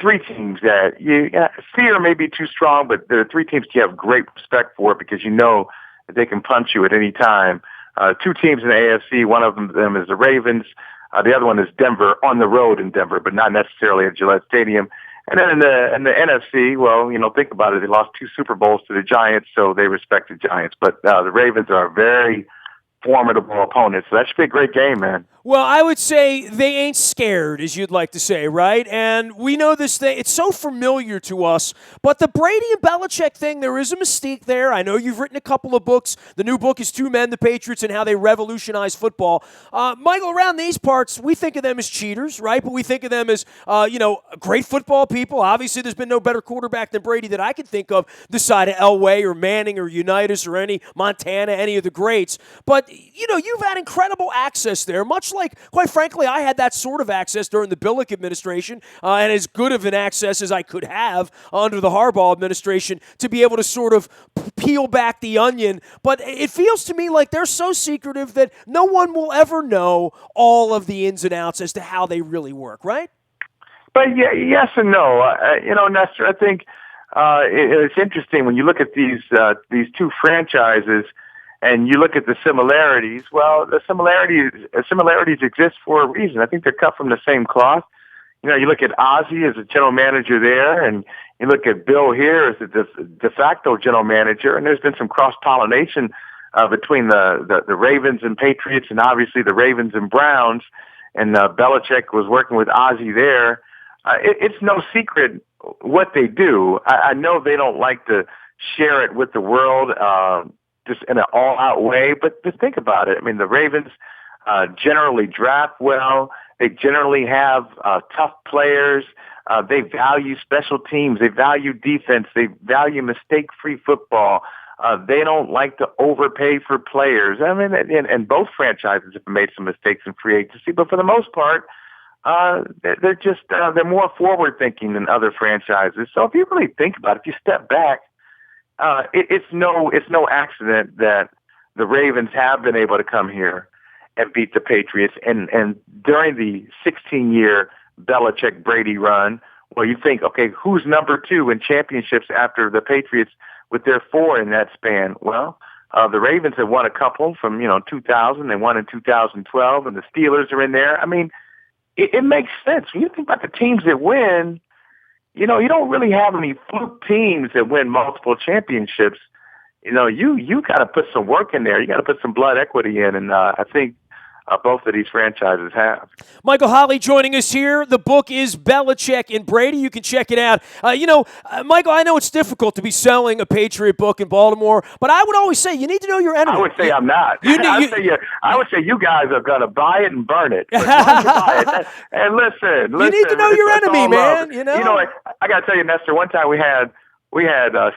three teams that fear may be too strong, but there are three teams you have great respect for because you know that they can punch you at any time. Two teams in the AFC, one of them is the Ravens. The other one is Denver, on the road in Denver, but not necessarily at Gillette Stadium. And then in the NFC, well, think about it. They lost 2 Super Bowls to the Giants, so they respect the Giants. But the Ravens are a very formidable opponent, so that should be a great game, man. Well, I would say they ain't scared, as you'd like to say, right? And we know this thing. It's so familiar to us. But the Brady and Belichick thing, there is a mystique there. I know you've written a couple of books. The new book is Two Men, the Patriots, and How They Revolutionized Football. Michael, around these parts, we think of them as cheaters, right? But we think of them as, great football people. Obviously, there's been no better quarterback than Brady that I can think of this side of Elway or Manning or Unitas or any Montana, any of the greats. But, you've had incredible access there, much like, quite frankly, I had that sort of access during the Billick administration and as good of an access as I could have under the Harbaugh administration to be able to sort of peel back the onion. But it feels to me like they're so secretive that no one will ever know all of the ins and outs as to how they really work, right? But yes and no. Nestor, I think it's interesting when you look at these two franchises and you look at the similarities. Well, the similarities exist for a reason. I think they're cut from the same cloth. You look at Ozzie as a general manager there, and you look at Bill here as the de facto general manager, and there's been some cross-pollination between the Ravens and Patriots, and obviously the Ravens and Browns, and Belichick was working with Ozzie there. It's no secret what they do. I know they don't like to share it with the world just in an all-out way, but just think about it. I mean, the Ravens generally draft well. They generally have tough players. They value special teams. They value defense. They value mistake-free football. They don't like to overpay for players. I mean, and both franchises have made some mistakes in free agency, but for the most part, they're more forward-thinking than other franchises. So if you really think about it, if you step back, it's no accident that the Ravens have been able to come here and beat the Patriots. And during the 16-year Belichick-Brady run, well, you think, okay, who's number 2 in championships after the Patriots with their 4 in that span? Well, the Ravens have won a couple from 2000. They won in 2012, and the Steelers are in there. I mean, it makes sense when you think about the teams that win. You don't really have any fluke teams that win multiple championships. You got to put some work in there. You got to put some blood equity in, and I think both of these franchises have. Michael Holley joining us here. The book is Belichick and Brady. You can check it out. Michael, I know it's difficult to be selling a Patriot book in Baltimore, but I would always say you need to know your enemy. I would say I'm not. I would say you guys are going to buy it and burn it. But once you buy it, and listen. You need to know your enemy, man. I got to tell you, Nestor, one time we had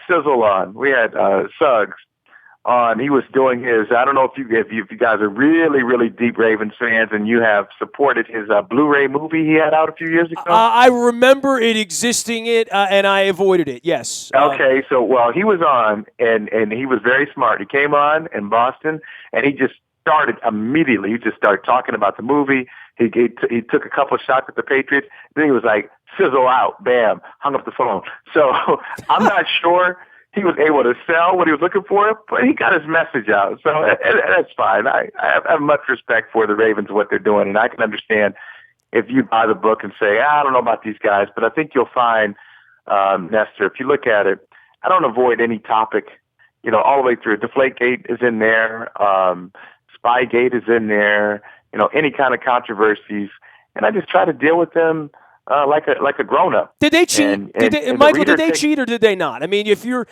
Sizzle on. We had Suggs on. He was doing his, I don't know if you guys are really, really deep Ravens fans and you have supported his Blu-ray movie he had out a few years ago. I remember it existing, and I avoided it, yes. Okay, so, he was on, and he was very smart. He came on in Boston, and he just started immediately. He just started talking about the movie. He took a couple of shots at the Patriots. Then he was like, sizzle out, bam, hung up the phone. So I'm not sure he was able to sell what he was looking for, but he got his message out. So that's fine. I have much respect for the Ravens and what they're doing, and I can understand if you buy the book and say, I don't know about these guys, but I think you'll find, Nestor, if you look at it, I don't avoid any topic, all the way through. Deflategate is in there. Spygate is in there. Any kind of controversies, and I just try to deal with them like a grown up. Did they cheat? Michael, did they cheat or did they not? I mean, if you're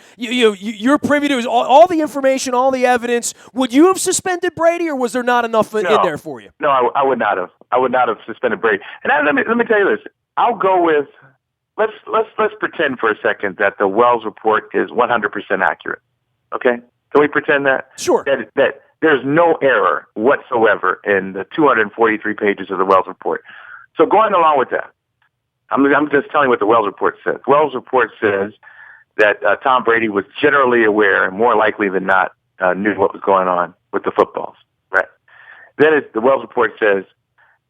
privy to all the information, all the evidence, would you have suspended Brady, or was there not enough in there for you? No, I would not have. I would not have suspended Brady. And let me tell you this. I'll go with let's pretend for a second that the Wells report is 100% accurate. Okay, can we pretend that? Sure. That there's no error whatsoever in the 243 pages of the Wells report. So going along with that, I'm just telling you what the Wells report says. Wells report says that Tom Brady was generally aware and more likely than not knew what was going on with the footballs. Right. Then the Wells report says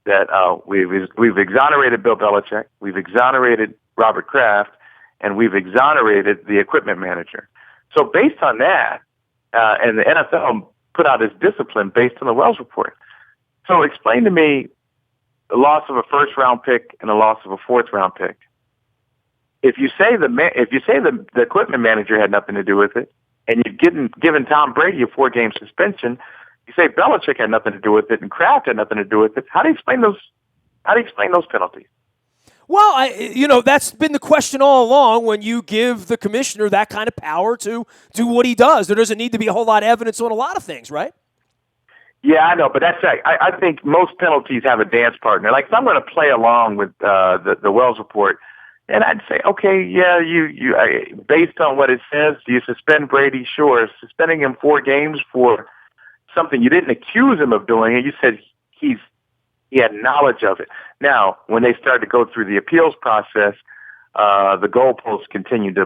that we've exonerated Bill Belichick. We've exonerated Robert Kraft, and we've exonerated the equipment manager. So based on that, and the NFL put out its discipline based on the Wells report. So explain to me the loss of a first-round pick and the loss of a fourth-round pick. If you say the equipment manager had nothing to do with it, and you've given Tom Brady a 4-game suspension, you say Belichick had nothing to do with it and Kraft had nothing to do with it. How do you explain those? How do you explain those penalties? Well, that's been the question all along. When you give the commissioner that kind of power to do what he does, there doesn't need to be a whole lot of evidence on a lot of things, right? Yeah, I know, but that's I think most penalties have a dance partner. Like if I'm going to play along with the Wells report, and I'd say, okay, yeah, based on what it says, do you suspend Brady? Sure, suspending him 4 games for something you didn't accuse him of doing, and you said he had knowledge of it. Now, when they started to go through the appeals process, the goalposts continued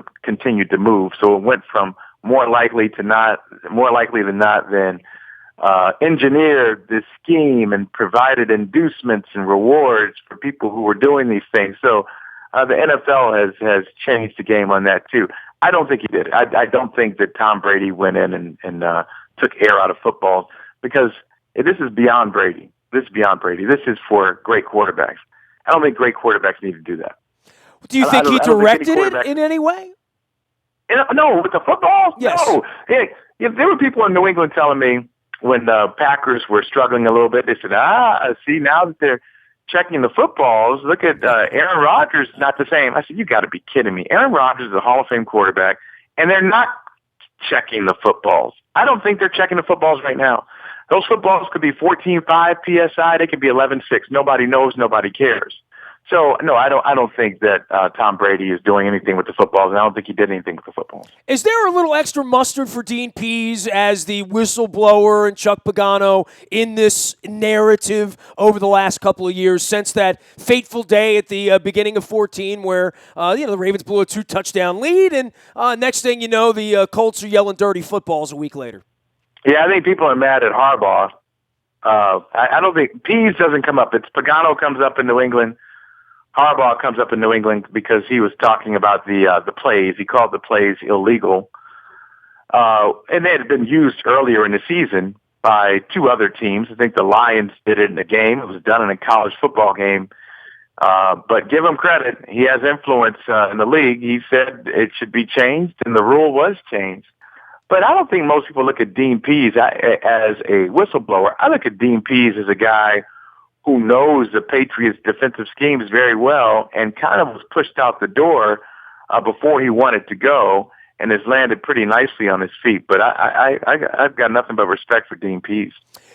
to move. So it went from more likely than not, then engineered this scheme and provided inducements and rewards for people who were doing these things. So the NFL has changed the game on that too. I don't think he did. I don't think that Tom Brady went in and took air out of football, because this is beyond Brady. This is beyond Brady. This is for great quarterbacks. I don't think great quarterbacks need to do that. Do you think he directed it in any way? No, with the football? Yes. No. Hey, there were people in New England telling me when the Packers were struggling a little bit, they said, see, now that they're checking the footballs, look at Aaron Rodgers, not the same. I said, you got to be kidding me. Aaron Rodgers is a Hall of Fame quarterback, and they're not checking the footballs. I don't think they're checking the footballs right now. Those footballs could be 14.5 PSI. They could be 11.6. Nobody knows. Nobody cares. So, no, I don't think that Tom Brady is doing anything with the footballs, and I don't think he did anything with the footballs. Is there a little extra mustard for Dean Pease as the whistleblower and Chuck Pagano in this narrative over the last couple of years, since that fateful day at the beginning of 14 where the Ravens blew a 2-touchdown lead, and next thing you know, the Colts are yelling dirty footballs a week later? Yeah, I think people are mad at Harbaugh. I don't think Pease doesn't come up. It's Pagano comes up in New England. Harbaugh comes up in New England because he was talking about the plays. He called the plays illegal. And they had been used earlier in the season by 2 other teams. I think the Lions did it in a game. It was done in a college football game. But give him credit. He has influence in the league. He said it should be changed, and the rule was changed. But I don't think most people look at Dean Pease as a whistleblower. I look at Dean Pease as a guy who knows the Patriots' defensive schemes very well and kind of was pushed out the door before he wanted to go, and has landed pretty nicely on his feet. But I've got nothing but respect for Dean Pease.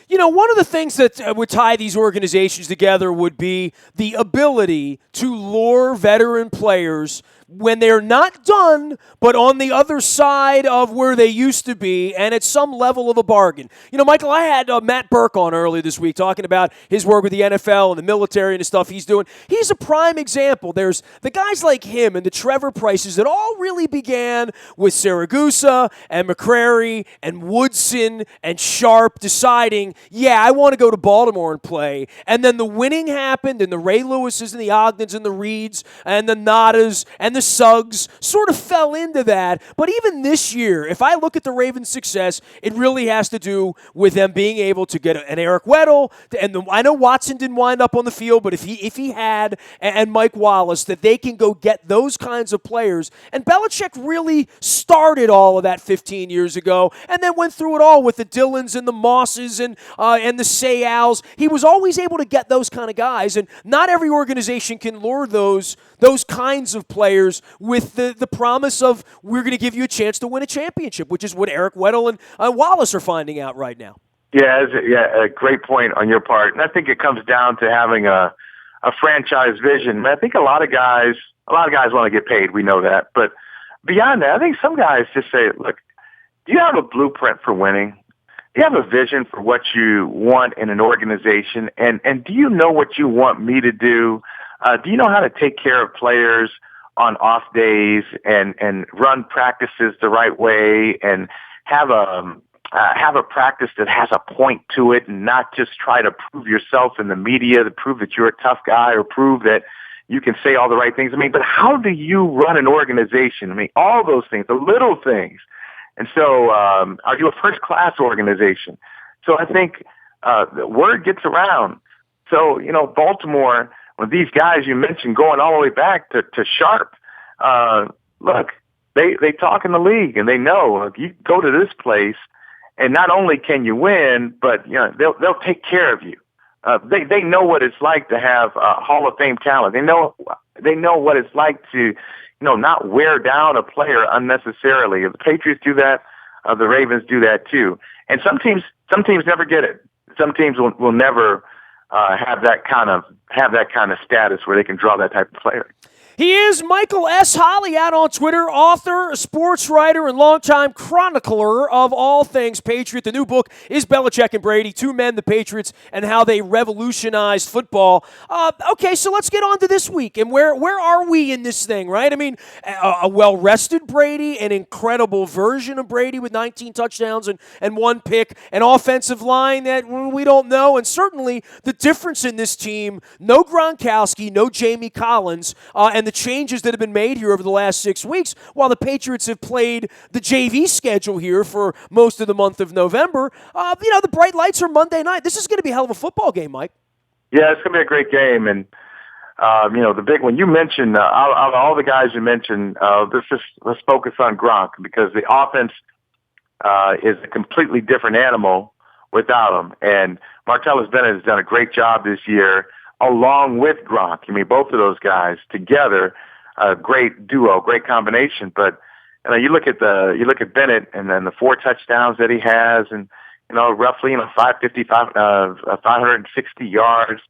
One of the things that would tie these organizations together would be the ability to lure veteran players when they're not done, but on the other side of where they used to be, and at some level of a bargain. Michael, I had Matt Burke on earlier this week talking about his work with the NFL and the military and the stuff he's doing. He's a prime example. There's the guys like him and the Trevor Prices that all really began with Siragusa and McCrary and Woodson and Sharp deciding, I want to go to Baltimore and play. And then the winning happened, and the Ray Lewises and the Ogdens and the Reeds and the Nadas and the Suggs sort of fell into that. But even this year, if I look at the Ravens' success, it really has to do with them being able to get an Eric Weddle. And I know Watson didn't wind up on the field, but if he had, and Mike Wallace, that they can go get those kinds of players. And Belichick really started all of that 15 years ago, and then went through it all with the Dillons and the Mosses and the Sayals. He was always able to get those kind of guys, and not every organization can lure those kinds of players with the promise of, we're going to give you a chance to win a championship, which is what Eric Weddle and Wallace are finding out right now. Yeah, a great point on your part. And I think it comes down to having a franchise vision. I think a lot of guys want to get paid. We know that. But beyond that, I think some guys just say, look, do you have a blueprint for winning? Do you have a vision for what you want in an organization? And do you know what you want me to do? Do you know how to take care of players on off days and run practices the right way and have a practice that has a point to it, and not just try to prove yourself in the media to prove that you're a tough guy or prove that you can say all the right things. I mean, but how do you run an organization? I mean, all those things, the little things. And so, are you a first-class organization? So I think the word gets around. So, Baltimore, when these guys you mentioned going all the way back to Sharp, look, they talk in the league and they know if you go to this place and not only can you win, but they'll take care of you. They know what it's like to have Hall of Fame talent. They know what it's like to not wear down a player unnecessarily. If the Patriots do that, the Ravens do that too. And some teams never get it. Some teams will never have that kind of status where they can draw that type of player. He is Michael S. Holley out on Twitter, author, sports writer, and longtime chronicler of all things Patriot. The new book is Belichick and Brady, Two Men, the Patriots, and How They Revolutionized Football. Okay, so let's get on to this week. And where are we in this thing, right? I mean, a well-rested Brady, an incredible version of Brady with 19 touchdowns and one pick, an offensive line that we don't know, and certainly the difference in this team, no Gronkowski, no Jamie Collins, and the changes that have been made here over the last 6 weeks, while the Patriots have played the JV schedule here for most of the month of November, the bright lights are Monday night. This is going to be a hell of a football game, Mike. Yeah, it's going to be a great game. And, the big one, you mentioned, all the guys you mentioned, let's focus on Gronk because the offense is a completely different animal without him. And Martellus Bennett has done a great job this year along with Gronk. I mean, both of those guys together, a great duo, great combination. But you look at Bennett and then the 4 touchdowns that he has, and roughly 560 yards.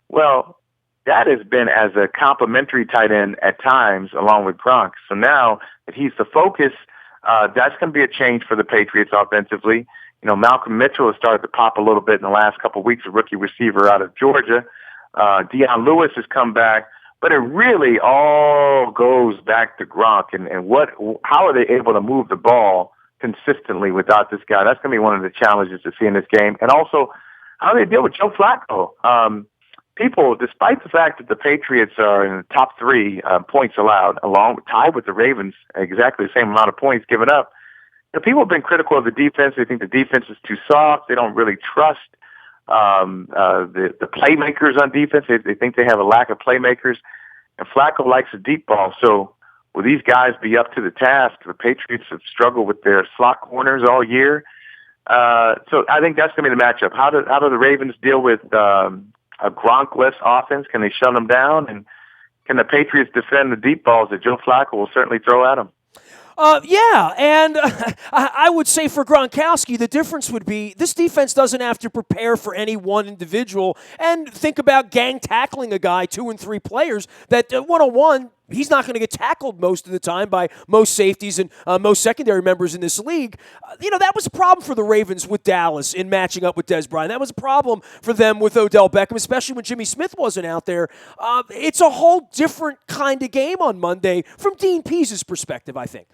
Well, that has been as a complimentary tight end at times, along with Gronk. So now that he's the focus, that's going to be a change for the Patriots offensively. Malcolm Mitchell has started to pop a little bit in the last couple of weeks, a rookie receiver out of Georgia. Deion Lewis has come back, but it really all goes back to Gronk and how are they able to move the ball consistently without this guy? That's going to be one of the challenges to see in this game. And also, how do they deal with Joe Flacco? People, despite the fact that the Patriots are in the top 3 points allowed, tied with the Ravens, exactly the same amount of points given up, people have been critical of the defense. They think the defense is too soft. They don't really trust the playmakers on defense. They think they have a lack of playmakers, and Flacco likes a deep ball. So will these guys be up to the task? The Patriots have struggled with their slot corners all year. So I think that's going to be the matchup. How do the Ravens deal with a Gronk-less offense? Can they shut them down? And can the Patriots defend the deep balls that Joe Flacco will certainly throw at them? Yeah, and I would say for Gronkowski, the difference would be this defense doesn't have to prepare for any one individual and think about gang tackling a guy, 2 and 3 players, that one-on-one, he's not going to get tackled most of the time by most safeties and most secondary members in this league. That was a problem for the Ravens with Dallas in matching up with Dez Bryant. That was a problem for them with Odell Beckham, especially when Jimmy Smith wasn't out there. It's a whole different kind of game on Monday from Dean Pease's perspective, I think.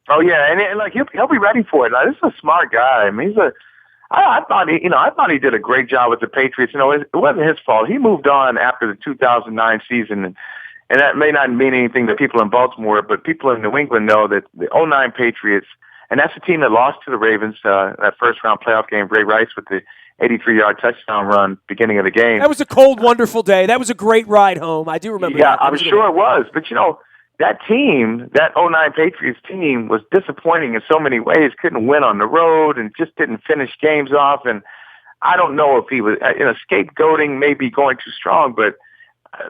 Oh yeah, and he'll be ready for it. This is a smart guy. I mean, I thought he did a great job with the Patriots. It wasn't his fault. He moved on after the 2009 season, and that may not mean anything to people in Baltimore, but people in New England know that the 2009 Patriots, and that's the team that lost to the Ravens that first-round playoff game. Ray Rice with the 83-yard touchdown run beginning of the game. That was a cold, wonderful day. That was a great ride home. I do remember that. Yeah, I'm sure it was. But, that team, that 2009 Patriots team, was disappointing in so many ways. Couldn't win on the road and just didn't finish games off. And I don't know if he was, scapegoating may be going too strong, but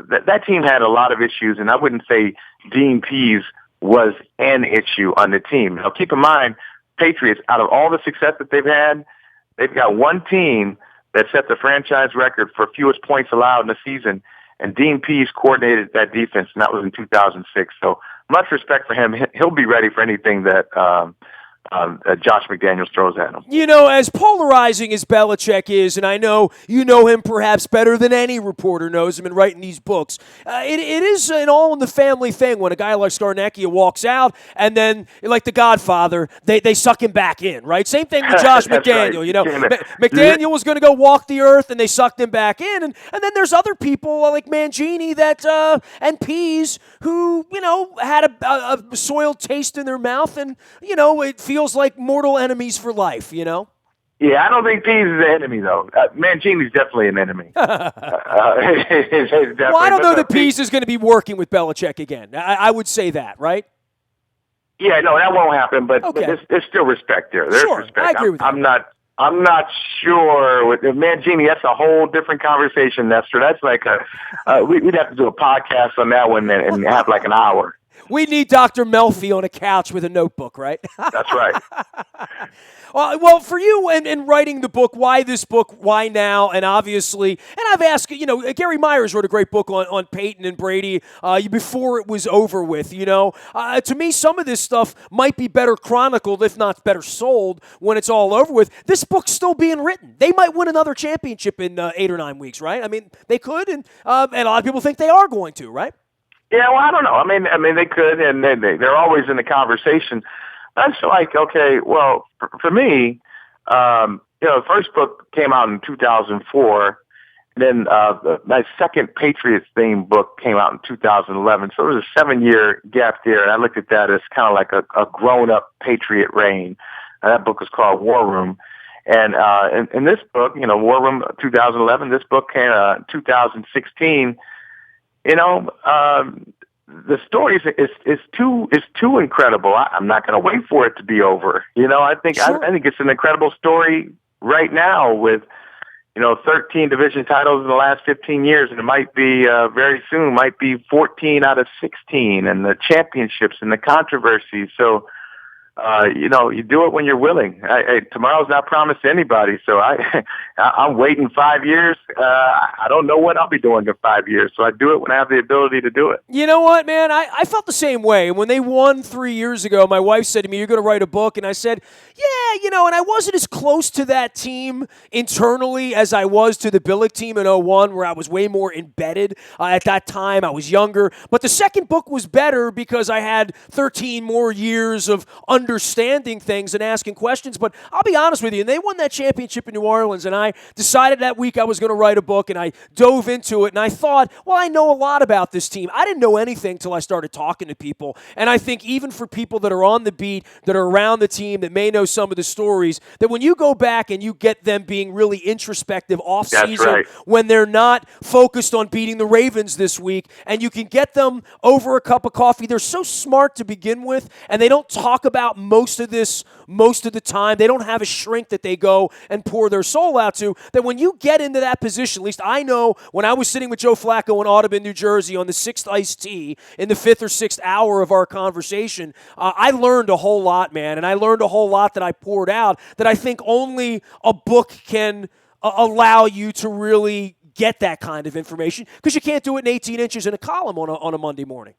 that team had a lot of issues. And I wouldn't say Dean Pease was an issue on the team. Now, keep in mind, Patriots, out of all the success that they've had, they've got one team that set the franchise record for fewest points allowed in the season. And Dean Pease coordinated that defense, and that was in 2006. So much respect for him. He'll be ready for anything that Josh McDaniels throws at him. You know, as polarizing as Belichick is, and I know you know him perhaps better than any reporter knows him in writing these books, it is an all-in-the-family thing when a guy like Scarnecchia walks out and then, like The Godfather, they suck him back in, right? Same thing with Josh McDaniel. Right. You know, McDaniel was going to go walk the earth, and they sucked him back in. And then there's other people like Mangini and Pease who, you know, had a soiled taste in their mouth, and, you know, it feels like mortal enemies for life, you know? Yeah, I don't think Pease is an enemy, though. Mancini's definitely an enemy. Well, I don't know that Pease is going to be working with Belichick again. I would say that, right? Yeah, no, that won't happen, but there's still respect there. There's respect. I agree with that. I'm not sure with Mangini. That's a whole different conversation, Nestor. That's like we'd have to do a podcast on that one and have like an hour. We need Dr. Melfi on a couch with a notebook, right? That's right. Well, for you in writing the book, why this book, why now? And obviously, and I've asked, you know, Gary Myers wrote a great book on Peyton and Brady before it was over with, you know. To me, some of this stuff might be better chronicled, if not better sold, when it's all over with. This book's still being written. They might win another championship in 8 or 9 weeks, right? I mean, they could, and a lot of people think they are going to, right? Yeah, well, I don't know. I mean, they could, and they're always in the conversation. That's like, okay, well, for me, you know, the first book came out in 2004, and then my second Patriots themed book came out in 2011. So there was a 7-year gap there, and I looked at that as kind of like a grown-up Patriot reign. And that book was called War Room. And in this book, you know, War Room 2011, this book came out in 2016. You know, the story is too incredible. I'm not going to wait for it to be over. You know, I think it's an incredible story right now with, you know, 13 division titles in the last 15 years, and it might be very soon might be 14 out of 16, and the championships and the controversy. So. You know, you do it when you're willing. Tomorrow's not promised to anybody, so I'm waiting 5 years. I don't know what I'll be doing in 5 years, so I do it when I have the ability to do it. You know what, man? I felt the same way. When they won 3 years ago, my wife said to me, "You're going to write a book," and I said, "Yeah, you know," and I wasn't as close to that team internally as I was to the Billick team in 01, where I was way more embedded. At that time, I was younger, but the second book was better because I had 13 more years of understanding things and asking questions. But I'll be honest with you, and they won that championship in New Orleans, and I decided that week I was going to write a book, and I dove into it, and I thought, well, I know a lot about this team. I didn't know anything until I started talking to people, and I think even for people that are on the beat, that are around the team, that may know some of the stories, that when you go back and you get them being really introspective off-season, when they're not focused on beating the Ravens this week, and you can get them over a cup of coffee, they're so smart to begin with, and they don't talk about most of the time. They don't have a shrink that they go and pour their soul out to, that when you get into that position, at least I know when I was sitting with Joe Flacco in Audubon, New Jersey on the 6th iced tea in the 5th or 6th hour of our conversation, I learned a whole lot, man, and I learned a whole lot that I poured out that I think only a book can allow you to really get that kind of information, because you can't do it in 18 inches in a column on a Monday morning.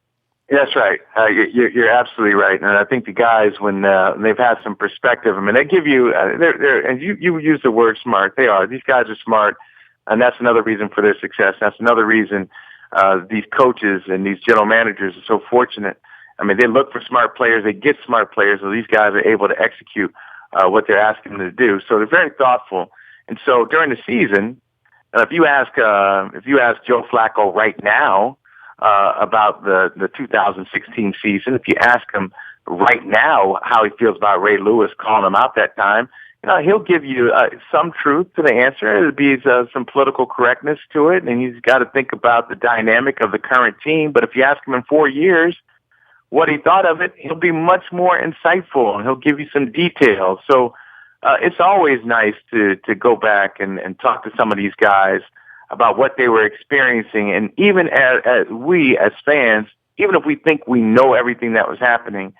That's right. You're absolutely right, and I think the guys, when they've had some perspective, I mean, they give you, and you use the word smart. They are. These guys are smart, and that's another reason for their success. That's another reason these coaches and these general managers are so fortunate. I mean, they look for smart players. They get smart players, so these guys are able to execute what they're asking them to do. So they're very thoughtful. And so during the season, if you ask Joe Flacco right now, about the 2016 season, if you ask him right now how he feels about Ray Lewis calling him out that time, you know, he'll give you some truth to the answer. It'll be some political correctness to it, and he's got to think about the dynamic of the current team. But if you ask him in 4 years what he thought of it, he'll be much more insightful, and he'll give you some details. So it's always nice to go back and talk to some of these guys about what they were experiencing. And even as we, as fans, even if we think we know everything that was happening,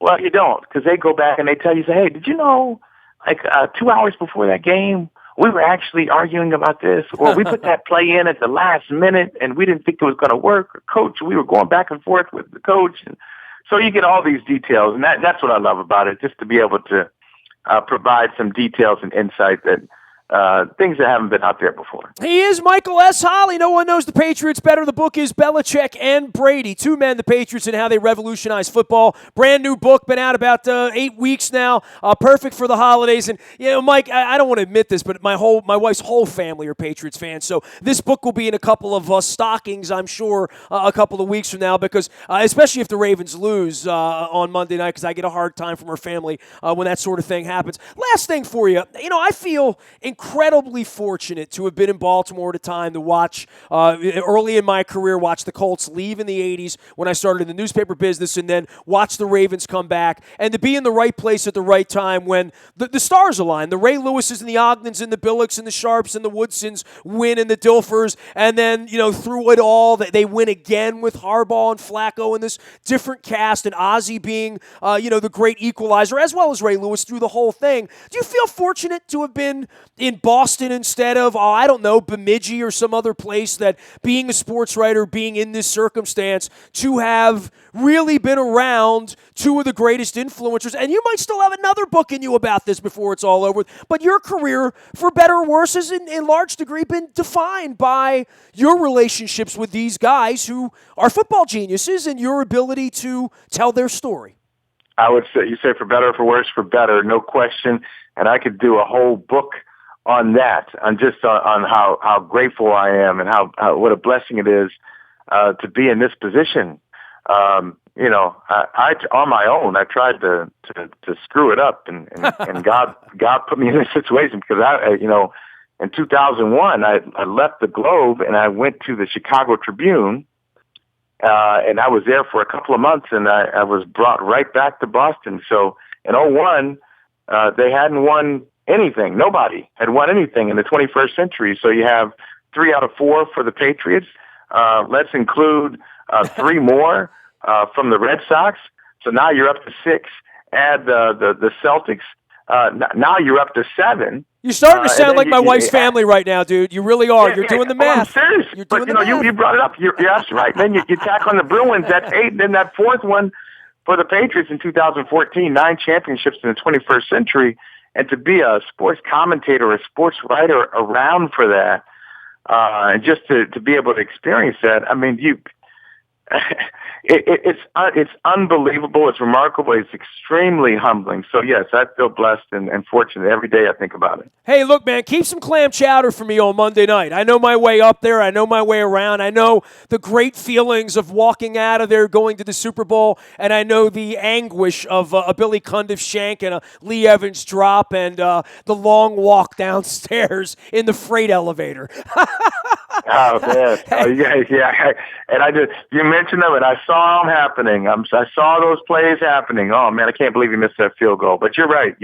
well, you don't, because they go back and they tell you, say, hey, did you know, like 2 hours before that game, we were actually arguing about this, or we put that play in at the last minute and we didn't think it was going to work, or coach, we were going back and forth with the coach. And So you get all these details, and that's what I love about it, just to be able to provide some details and insight that things that haven't been out there before. He is Michael S. Holley. No one knows the Patriots better. The book is Belichick and Brady, Two Men, the Patriots, and How They Revolutionized Football. Brand new book, been out about 8 weeks now. Perfect for the holidays. And, Mike, I don't want to admit this, but my wife's whole family are Patriots fans. So this book will be in a couple of stockings, I'm sure, a couple of weeks from now, because especially if the Ravens lose on Monday night, because I get a hard time from her family when that sort of thing happens. Last thing for you. I feel incredibly fortunate to have been in Baltimore at a time to watch, early in my career, watch the Colts leave in the 80s when I started in the newspaper business, and then watch the Ravens come back, and to be in the right place at the right time when the stars align. The Ray Lewises and the Ogdens and the Billocks and the Sharps and the Woodsons win, and the Dilfers, and then, through it all, they win again with Harbaugh and Flacco and this different cast, and Ozzie being, the great equalizer, as well as Ray Lewis through the whole thing. Do you feel fortunate to have been in Boston instead of, Bemidji or some other place, that being a sports writer, being in this circumstance, to have really been around two of the greatest influencers? And you might still have another book in you about this before it's all over, but your career, for better or worse, has in large degree been defined by your relationships with these guys who are football geniuses and your ability to tell their story. I would say, you say for better or for worse, for better, no question. And I could do a whole book on that, on how grateful I am and how what a blessing it is to be in this position. I on my own, I tried to screw it up, and God put me in this situation, because in 2001 I left the Globe and I went to the Chicago Tribune, and I was there for a couple of months, and I was brought right back to Boston. So in 2001, they hadn't won anything. Nobody had won anything in the 21st century. So you have 3 out of 4 for the Patriots. Let's include 3 more from the Red Sox. So now you're up to 6. Add the Celtics. Now you're up to 7. You're starting to sound like my wife's family right now, dude. You really are. You're doing the math. I'm serious. You brought it up. You're absolutely right. Then you tack on the Bruins. That's 8. And then that 4th one for the Patriots in 2014, 9 championships in the 21st century. And to be a sports commentator, a sports writer around for that, and just to be able to experience that, I mean, it's unbelievable. It's remarkable. It's extremely humbling. So yes, I feel blessed and fortunate every day I think about it. Hey, look, man, keep some clam chowder for me on Monday night. I know my way up there. I know my way around. I know the great feelings of walking out of there, going to the Super Bowl, and I know the anguish of a Billy Cundiff shank and a Lee Evans drop and the long walk downstairs in the freight elevator. Oh, man. Oh, yeah. And you mentioned them, and I saw them happening. I saw those plays happening. Oh, man, I can't believe you missed that field goal. But you're right.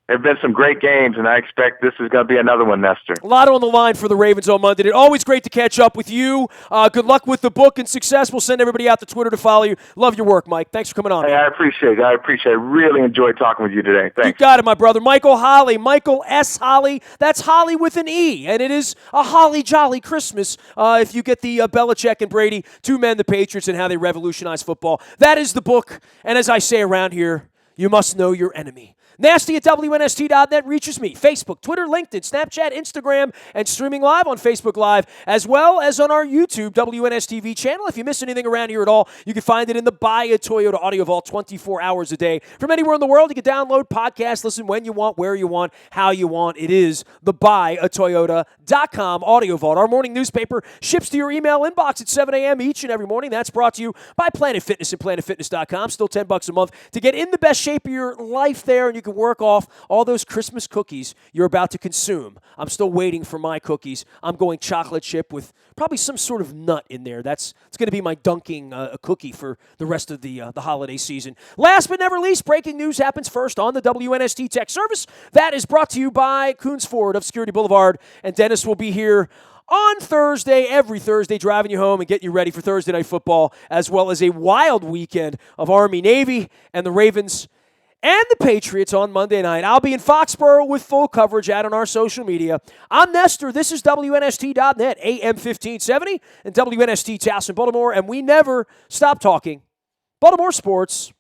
They've been some great games, and I expect this is going to be another one, Nestor. A lot on the line for the Ravens on Monday. Always great to catch up with you. Good luck with the book and success. We'll send everybody out to Twitter to follow you. Love your work, Mike. Thanks for coming on. Hey, I appreciate it. I really enjoyed talking with you today. Thanks. You got it, my brother. Michael Holley. Michael S. Holley. That's Holley with an E, and it is a holly jolly Christmas if you get the Belichick and Brady, Two Men, the Patriots, and How They Revolutionized Football. That is the book, and as I say around here, you must know your enemy. Nasty at WNST.net reaches me. Facebook, Twitter, LinkedIn, Snapchat, Instagram, and streaming live on Facebook Live, as well as on our YouTube WNSTV channel. If you miss anything around here at all, you can find it in the Buy a Toyota audio vault 24 hours a day. From anywhere in the world, you can download podcasts, listen when you want, where you want, how you want. It is the buyatoyota.com audio vault. Our morning newspaper ships to your email inbox at 7 a.m. each and every morning. That's brought to you by Planet Fitness and PlanetFitness.com. Still $10 a month to get in the best shape of your life there, and you can work off all those Christmas cookies you're about to consume. I'm still waiting for my cookies. I'm going chocolate chip with probably some sort of nut in there. It's going to be my dunking cookie for the rest of the holiday season. Last but never least, breaking news happens first on the WNST Tech Service. That is brought to you by Coons Ford of Security Boulevard, and Dennis will be here on Thursday, every Thursday, driving you home and getting you ready for Thursday Night Football, as well as a wild weekend of Army-Navy and the Ravens and the Patriots on Monday night. I'll be in Foxborough with full coverage out on our social media. I'm Nestor. This is WNST.net, AM 1570, and WNST Towson, Baltimore, and we never stop talking Baltimore Sports.